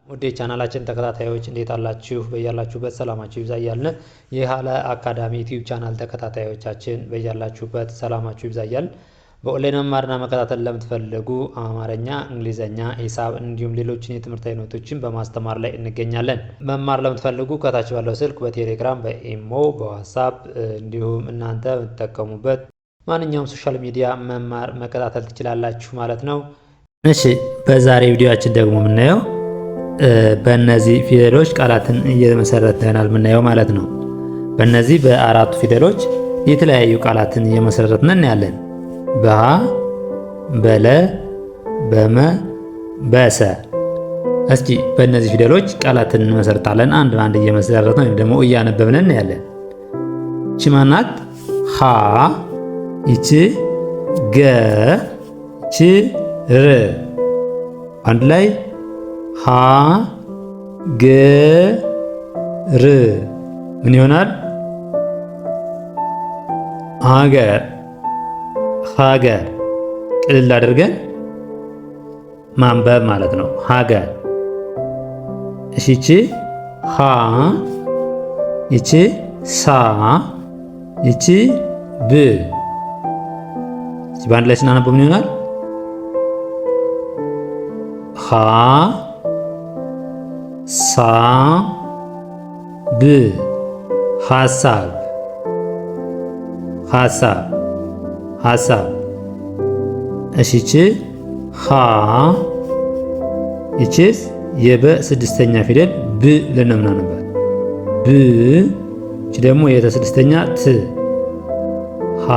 ውድ የቻናላችን ተከታታዮች እንዴት አላችሁ? በያላችሁበት ሰላማችሁ ይብዛ እያልን የሃለ አካዳሚ ዩቲዩብ ቻናል ተከታታዮቻችን በያላችሁበት ሰላማችሁ ይብዛ እያልን በኦንላይን መማርና መከታተል ለምትፈልጉ አማርኛ፣ እንግሊዘኛ፣ ሂሳብ እንዲሁም ሌሎችን የትምህርት አይነቶችን በማስተማር ላይ እንገኛለን። መማር ለምትፈልጉ ከታች ባለው ስልክ በቴሌግራም፣ በኢሞ፣ በዋትስአፕ እንዲሁም እናንተ የምትጠቀሙበት ማንኛውም ሶሻል ሚዲያ መማር መከታተል ትችላላችሁ ማለት ነው። እሺ በዛሬ ቪዲዮአችን ደግሞ የምናየው በእነዚህ ፊደሎች ቃላትን እየመሰረትን ይሆናል የምናየው ማለት ነው። በእነዚህ በአራቱ ፊደሎች የተለያዩ ቃላትን እየመሰረትን እናያለን። በሀ፣ በለ፣ በመ፣ በሰ። እስኪ በእነዚህ ፊደሎች ቃላትን እንመሰርታለን። አንድ በአንድ እየመሰረትን ወይም ደግሞ እያነበብን እናያለን። ይቺ ማናት? ሀ፣ ይቺ ገ፣ ይቺ ር። አንድ ላይ ሀ ገ ር ምን ይሆናል? ሀገር። ሀገር ቅልል አድርገን ማንበብ ማለት ነው። ሀገር። እሺ ይቺ ሀ፣ ይቺ ሳ፣ ይቺ ብ። በአንድ ላይ ስናነበው ምን ይሆናል? ሀ ሳ ብ ሀሳብ። ሀሳብ ሀሳብ። እሺ ይቺ ሀ፣ ይቺስ የበ ስድስተኛ ፊደል ብ ብለን ነው የምናነባት። ብ። ይቺ ደግሞ የተ ስድስተኛ ት። ሀ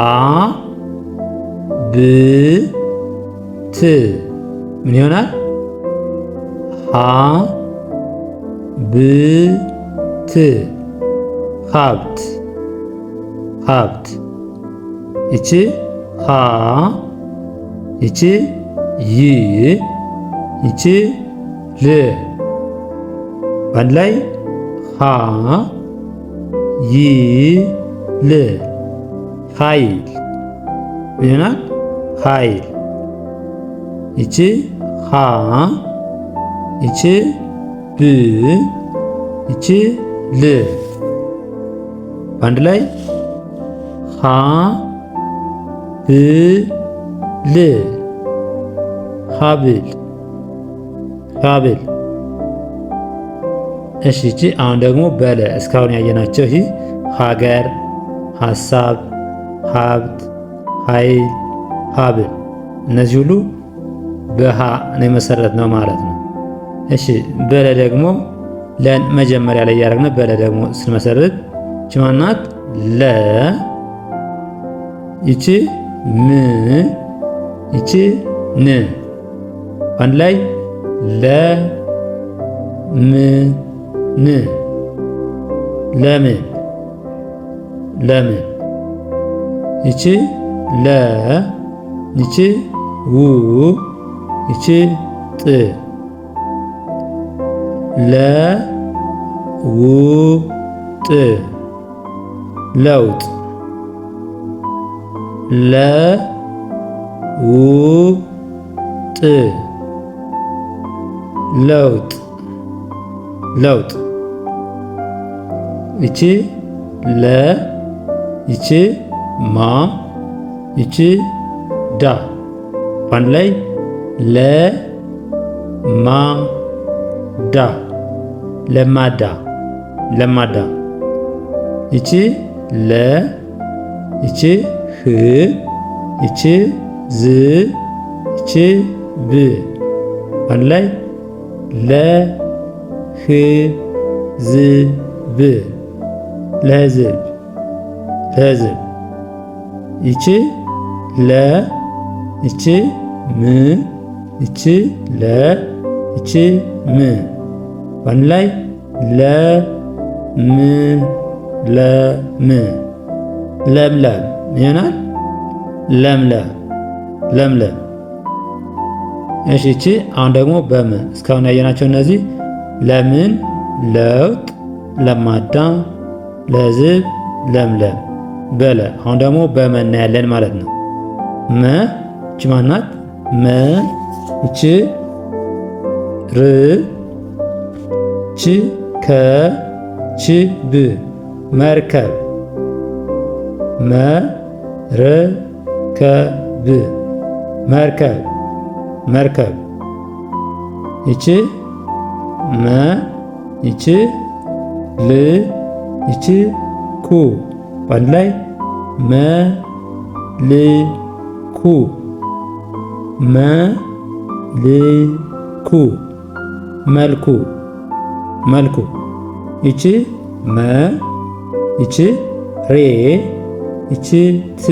ብ ት ምን ይሆናል? ሀ ብ ት ሀብት። ሀብት። ይቺ ሀ፣ ይቺ ይ፣ ይቺ ል። በአንድ ላይ ሀ ይ ል ኃይል። ምን ይሆናል? ኃይል። ይቺ ሀ፣ ይቺ ብ፣ ይቺ ል። በአንድ ላይ ሀ ብ ል ሀብል። ሀብል። እሺ ይቺ አሁን ደግሞ በለ እስካሁን ያየናቸው ይህ ሀገር፣ ሀሳብ፣ ሀብት፣ ኃይል፣ ሀብል እነዚህ ሁሉ በሃ ነው የመሰረት ነው ማለት ነው። እሺ በለ ደግሞ ለን መጀመሪያ ላይ ያደረግነ በለ ደግሞ ስንመሰርት ይቺ ማናት? ለ፣ ይቺ ም፣ ይቺ ን። አንድ ላይ ለ ም ን ለምን። ለምን። ይቺ ለ፣ ይቺ ው፣ ይቺ ጥ። ለ ው ጥ ለውጥ። ለ ው ጥ ለውጥ። ለውጥ። ይቺ ለ፣ ይቺ ማ፣ ይቺ ዳ። አንድ ላይ ለ ማ ዳ ለማዳ። ለማዳ። ይቺ ለ፣ ይቺ ህ፣ ይቺ ዝ፣ ይቺ ብ። አንድ ላይ ለ ህ ዝ ብ ለህዝብ። ለህዝብ። ይቺ ለ፣ ይቺ ም፣ ይቺ ለ፣ ይቺ ም። በአንድ ላይ ለ ም ለ ም ለምለም ይሆናል። ለምለም። ለምለም። እሺ ይቺ አሁን ደግሞ በመ እስካሁን ያየናቸው እነዚህ ለምን፣ ለውጥ፣ ለማዳ፣ ለህዝብ፣ ለምለም፣ በለ። አሁን ደግሞ በመ እናያለን ማለት ነው። መ ይቺ ማናት? መ ይቺ ር ይቺ ከችብ መርከብ መርከብ መርከብ መርከብ ይቺ መ ይቺ ል ይቺ ኩ በአንድ ላይ መልኩ መልኩ መልኩ መልኩ ይቺ መ ይቺ ሬ ይቺ ት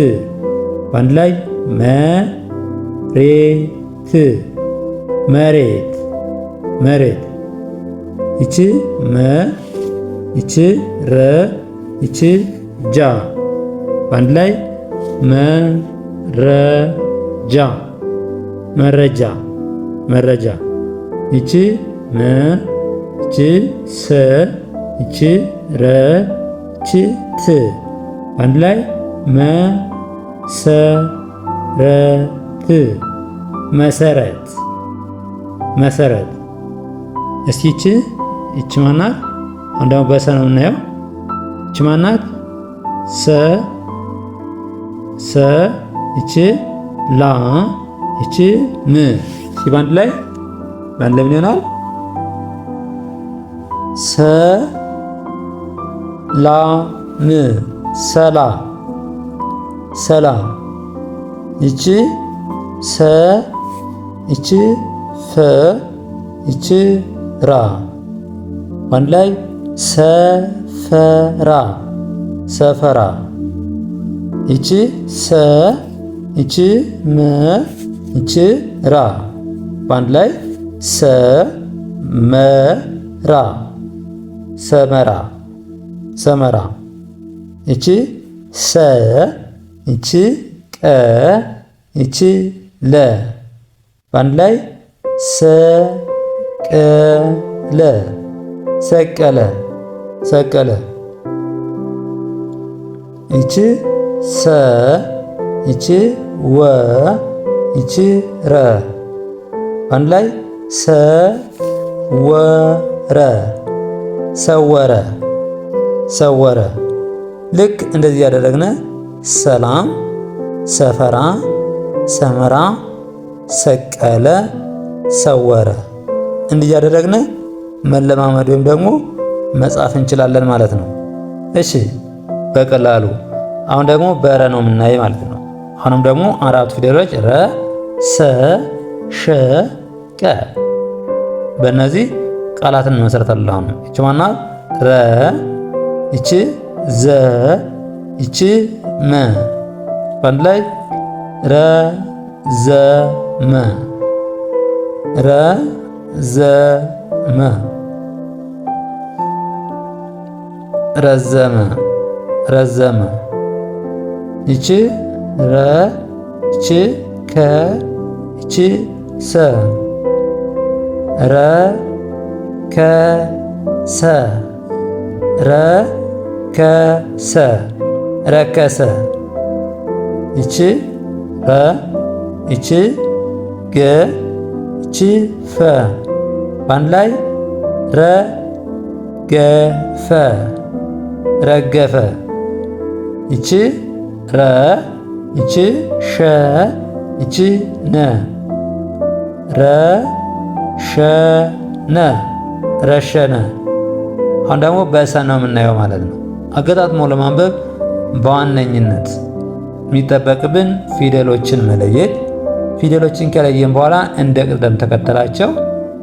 በአንድ ላይ መሬት መሬት መሬት ይቺ መ ይቺ ረ ይቺ ጃ በአንድ ላይ መረጃ መረጃ መረጃ ይቺ መ ይቺ ሰ ይቺ ረ ይቺ ት በአንድ ላይ መሰረት መሰረት መሰረት። እስኪ ይቺ ማናት? አሁን ደግሞ በሰ ነው የምናየው። ይቺ ማናት? ሰ ይቺ ላ ይቺ ም እስኪ በአንድ ላይ ምን ይሆናል? ሰላም ሰላም ሰላም። ይቺ ሰ ይቺ ፈ ይቺ ራ በአንድ ላይ ሰፈራ ሰፈራ። ይቺ ሰ ይቺ መ ይቺ ራ በአንድ ላይ ሰመራ ሰመራ ሰመራ። ይቺ ሰ ይቺ ቀ ይቺ ለ በአንድ ላይ ሰቀለ ሰቀለ ሰቀለ። ይቺ ሰ ይቺ ወ ይቺ ረ በአንድ ላይ ሰወረ ሰወረ ሰወረ። ልክ እንደዚህ ያደረግነ ሰላም ሰፈራ ሰመራ ሰቀለ ሰወረ እንዲህ ያደረግነ መለማመድ ወይም ደግሞ መጻፍ እንችላለን ማለት ነው። እሺ በቀላሉ አሁን ደግሞ በረ ነው የምናይ ማለት ነው። አሁንም ደግሞ አራቱ ፊደሎች ረ ሰ ሸ ቀ በእነዚህ ቃላትን እንመሰርታለን። አሁን ይቺ ማናት? ረ ይቺ ዘ ይቺ መ በአንድ ላይ ረዘመ ረዘመ ረዘመ ረዘመ። ይቺ ረ ይቺ ከ ይቺ ሰ ረከሰ ረከሰ ረከሰ። ይቺ ረ ይቺ ገ ይቺ ፈ በአንድ ላይ ረገፈ ረገፈ። ይቺ ረ ይቺ ሸ ይቺ ነ ረሸነ ረሸነ። አሁን ደግሞ በሰ ነው የምናየው ማለት ነው። አገጣጥሞ ለማንበብ በዋነኝነት የሚጠበቅብን ፊደሎችን መለየት። ፊደሎችን ከለየን በኋላ እንደ ቅደም ተከተላቸው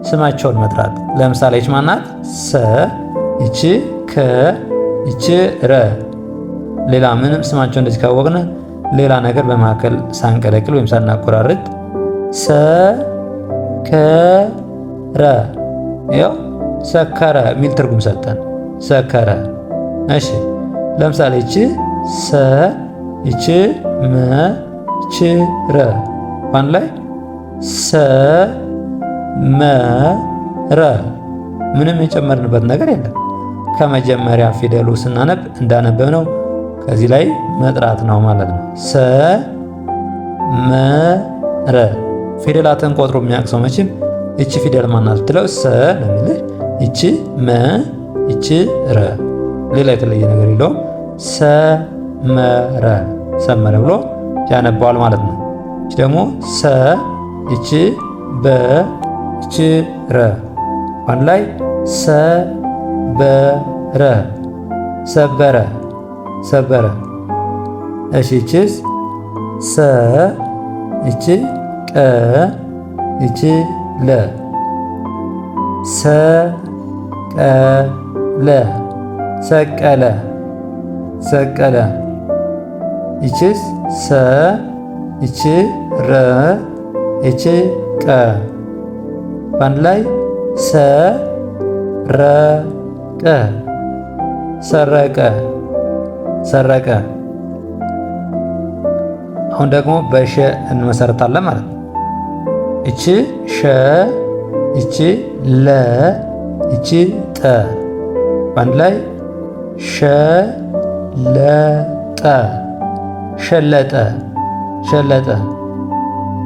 ስማቸውን መጥራት። ለምሳሌ ይች ማናት? ሰ ይቺ ከ ይቺ ረ። ሌላ ምንም ስማቸው እንደዚህ ካወቅነ ሌላ ነገር በመካከል ሳንቀለቅል ወይም ሳናቆራርጥ ሰከረ ያው ሰከረ የሚል ትርጉም ሰጠን። ሰከረ። እሺ ለምሳሌ ይቺ ሰ ይቺ መ ይቺ ረ በአንድ ላይ ሰመረ። ምንም የጨመርንበት ነገር የለም። ከመጀመሪያ ፊደሉ ስናነብ እንዳነበብነው ከዚህ ላይ መጥራት ነው ማለት ነው። ሰመረ። ፊደላትን ቆጥሮ የሚያውቅ ሰው መቼም እቺ ፊደል ማናት ብትለው ሰ ነው የሚልህ። ይቺ መ ይቺ ረ ሌላ የተለየ ነገር የለውም። ሰመረ ሰመረ ብሎ ያነባዋል ማለት ነው። ይቺ ደግሞ ሰ ይቺ በ ይቺ ረ አንድ ላይ ሰበረ ሰበረ ሰበረ። እሺ ይቺስ ሰ ይቺ ቀ ይቺ ለ ሰቀለ ሰቀለ ሰቀለ። ይቺስ ሰ ይቺ ረ ይቺ ቀ በአንድ ላይ ሰረቀ ሰረቀ ሰረቀ። አሁን ደግሞ በሸ እንመሰርታለን ማለት ነው። ይቺ ሸ ይቺ ለ ይቺ ጠ በአንድ ላይ ሸለጠ ሸለጠ ሸለጠ።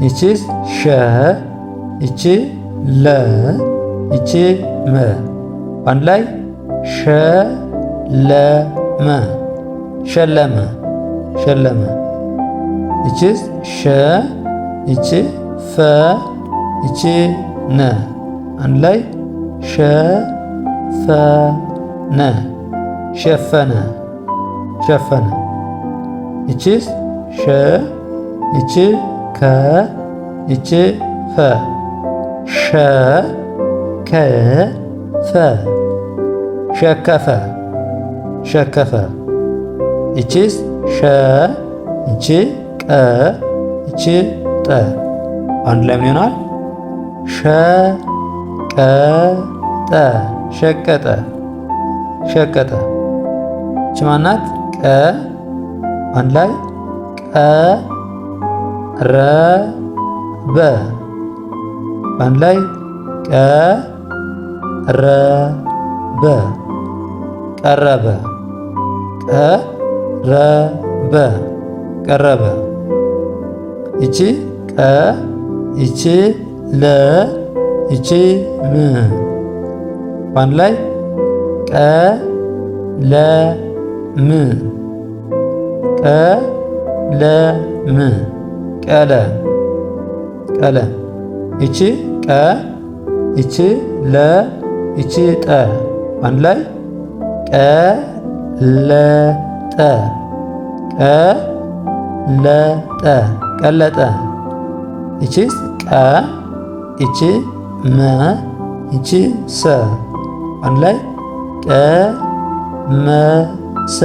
ይቺስ ሸ ይቺ ለ ይቺ መ በአንድ ላይ ሸለመ ሸለመ ሸለመ። ይቺስ ሸ ይቺ ፈ ይቺ ነ አንድ ላይ ሸፈነ ሸፈነ ሸፈነ። ይቺስ ሸ ይቺ ከ ይቺ ፈ ሸከፈ ሸከፈ ሸከፈ። ይቺስ ሸ ይቺ ቀ ይቺ ጠ አንድ ላይ ምን ይሆናል? ሸቀጠ ሸቀጠ ሸቀጠ። ይቺ ማናት? ቀ አንድ ላይ ቀረበ አንድ ላይ ቀረበ ቀረበ ቀረበ ቀረበ። ይቺ ቀ ይቺ ለ ይቺ ም በአንድ ላይ ቀለም ቀለም ቀለ ቀለ። ይቺ ቀ ይቺ ለ ይቺ ጠ በአንድ ላይ ቀለጠ ቀለጠ ቀለጠ። ይቺስ ቀ ይቺ መ ይቺ ሰ አንድ ላይ ቀመሰ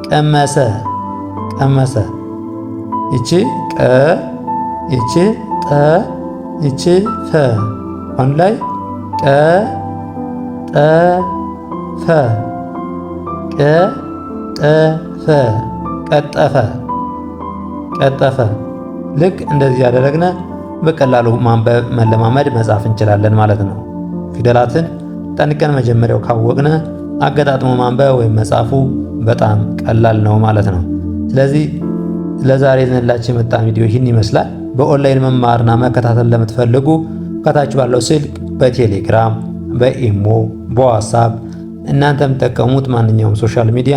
ቀመሰ ቀመሰ። ይቺ ቀ ይቺ ጠ ይቺ ፈ አንድ ላይ ቀጠፈ ቀጠፈ ቀጠፈ ቀጠፈ። ልክ እንደዚህ ያደረግነ በቀላሉ ማንበብ መለማመድ መጻፍ እንችላለን ማለት ነው። ፊደላትን ጠንቀን መጀመሪያው ካወቅነ አገጣጥሞ ማንበብ ወይም መጻፉ በጣም ቀላል ነው ማለት ነው። ስለዚህ ለዛሬ ልንላችሁ የመጣ ቪዲዮ ይህን ይመስላል። በኦንላይን መማርና መከታተል ለምትፈልጉ ከታች ባለው ስልክ በቴሌግራም፣ በኢሞ፣ በዋትስአፕ እናንተ የምትጠቀሙት ማንኛውም ሶሻል ሚዲያ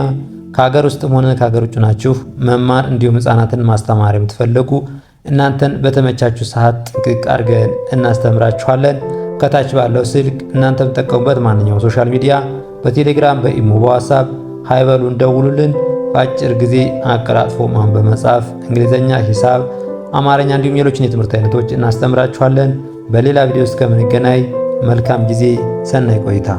ከሀገር ውስጥም ሆነ ከሀገር ውጭ ናችሁ መማር እንዲሁም ህፃናትን ማስተማር የምትፈልጉ እናንተን በተመቻችሁ ሰዓት ጥንቅቅ አድርገን እናስተምራችኋለን። ከታች ባለው ስልክ እናንተ የምትጠቀሙበት ማንኛውም ሶሻል ሚዲያ በቴሌግራም፣ በኢሞ፣ በዋትስአፕ ሃይበሉን ደውሉልን። በአጭር ጊዜ አቀላጥፎ ማንበብ መጻፍ፣ እንግሊዝኛ፣ ሂሳብ፣ አማርኛ እንዲሁም ሌሎችን የትምህርት አይነቶች እናስተምራችኋለን። በሌላ ቪዲዮ እስከምንገናኝ መልካም ጊዜ፣ ሰናይ ቆይታ